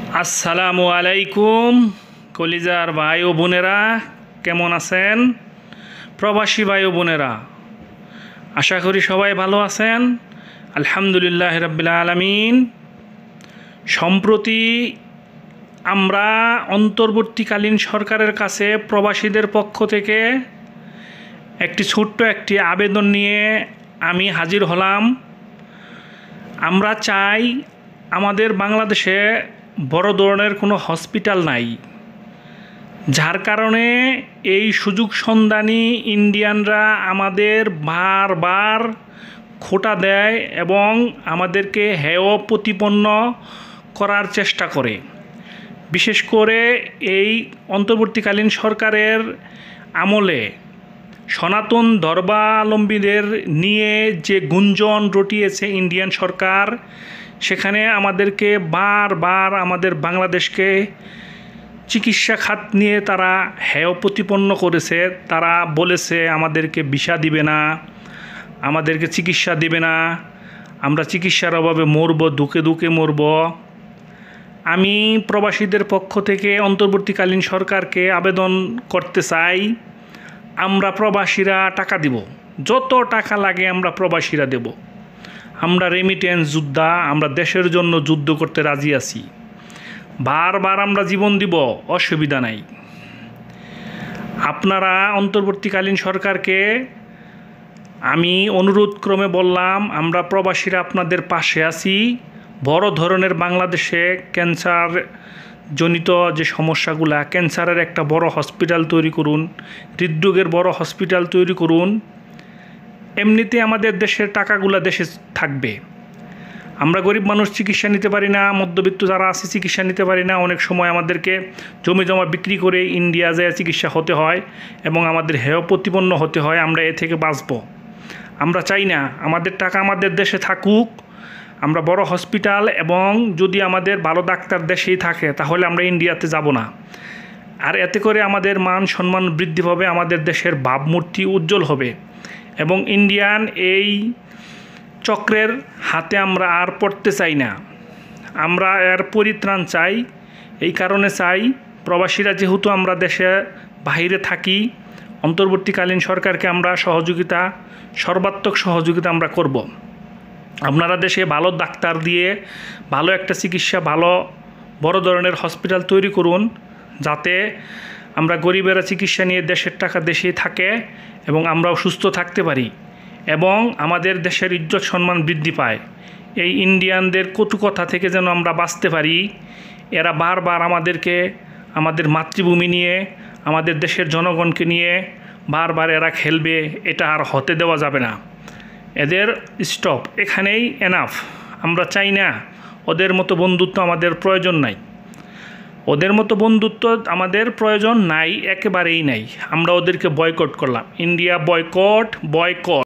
আসসালামু আলাইকুম কলিজার ভাই ও বোনেরা, কেমন আছেন? প্রবাসী ভাই ও বোনেরা, আশা করি সবাই ভালো আছেন। আলহামদুলিল্লাহ রাব্বিল আলামিন। সম্প্রতি আমরা অন্তর্বর্তীকালীন সরকারের কাছে প্রবাসীদের পক্ষ থেকে একটি ছোট্ট আবেদন নিয়ে আমি হাজির হলাম। আমরা চাই আমাদের বাংলাদেশে বড় ধরনের কোনো হসপিটাল নাই, যার কারণে এই সুযোগ সন্ধানী ইন্ডিয়ানরা আমাদের বারবার খোঁটা দেয় এবং আমাদেরকে হেয় প্রতিপন্ন করার চেষ্টা করে। বিশেষ করে এই অন্তর্বর্তীকালীন সরকারের আমলে সনাতন ধর্মাবলম্বীদের নিয়ে যে গুঞ্জন রটিয়েছে ইন্ডিয়ান সরকার, সেখানে আমাদেরকে বারবার আমাদের বাংলাদেশকে চিকিৎসা খাত নিয়ে তারা হেয় প্রতিপন্ন করেছে। তারা বলেছে আমাদেরকে ভিসা দিবে না, আমাদেরকে চিকিৎসা দিবে না, আমরা চিকিৎসার অভাবে মরব, দুঃখে দুঃখে মরব। আমি প্রবাসীদের পক্ষ থেকে অন্তর্বর্তীকালীন সরকারকে আবেদন করতে চাই, আমরা প্রবাসীরা টাকা দিব, যত টাকা লাগে আমরা প্রবাসীরা দেব। আমরা রেমিটেন্স যোদ্ধা, আমরা দেশের জন্য যুদ্ধ করতে রাজি আছি, বারবার আমরা জীবন দিব, অসুবিধা নাই। আপনারা অন্তর্বর্তীকালীন সরকারকে আমি অনুরোধ ক্রমে বললাম, আমরা প্রবাসীরা আপনাদের পাশে আছি। বড় ধরনের বাংলাদেশে ক্যান্সার জনিত যে সমস্যাগুলা, ক্যান্সারের একটা বড় হসপিটাল তৈরি করুন, হৃদরোগের বড় হসপিটাল তৈরি করুন। এমনিতে আমাদের দেশের টাকাগুলা দেশে থাকবে। আমরা গরিব মানুষ চিকিৎসা নিতে পারি না, মধ্যবিত্ত যারা আছে চিকিৎসা নিতে পারি না। অনেক সময় আমাদেরকে জমি জমা বিক্রি করে ইন্ডিয়া যায় চিকিৎসা হতে হয় এবং আমাদের হেয় প্রতিপন্ন হতে হয়। আমরা এ থেকে বাঁচব। আমরা চাই না আমাদের টাকা আমাদের দেশে থাকুক। আমরা বড় হসপিটাল এবং যদি আমাদের ভালো ডাক্তার দেশেই থাকে তাহলে আমরা ইন্ডিয়াতে যাব না। আর এতে করে আমাদের মান সম্মান বৃদ্ধি পাবে, আমাদের দেশের ভাবমূর্তি উজ্জ্বল হবে এবং ইন্ডিয়ান এই চক্রের হাতে আমরা আর পড়তে চাই না। আমরা এর পরিত্রাণ চাই। এই কারণে চাই, প্রবাসীরা যেহেতু আমরা দেশে বাইরে থাকি, অন্তর্বর্তীকালীন সরকারকে আমরা সর্বাত্মক সহযোগিতা আমরা করব। আপনারা দেশে ভালো ডাক্তার দিয়ে ভালো একটা চিকিৎসা, ভালো বড় ধরনের হসপিটাল তৈরি করুন, যাতে আমরা গরিবেরা চিকিৎসা নিয়ে দেশের টাকা দেশেই থাকে এবং আমরাও সুস্থ থাকতে পারি এবং আমাদের দেশের ইজ্জত সম্মান বৃদ্ধি পায়। এই ইন্ডিয়ানদের কটু কথা থেকে যেন আমরা বাঁচতে পারি। এরা বারবার আমাদেরকে আমাদের মাতৃভূমি নিয়ে, আমাদের দেশের জনগণকে নিয়ে বারবার এরা খেলবে, এটা আর হতে দেওয়া যাবে না। এদের স্টপ, এখানেই এনাফ। আমরা চাই না, ওদের মতো বন্ধুত্ব আমাদের প্রয়োজন নাই, ওদের মতো বন্ধুত্ব আমাদের প্রয়োজন নাই, একেবারেই নাই। আমরা ওদেরকে বয়কট করলাম। India boycott.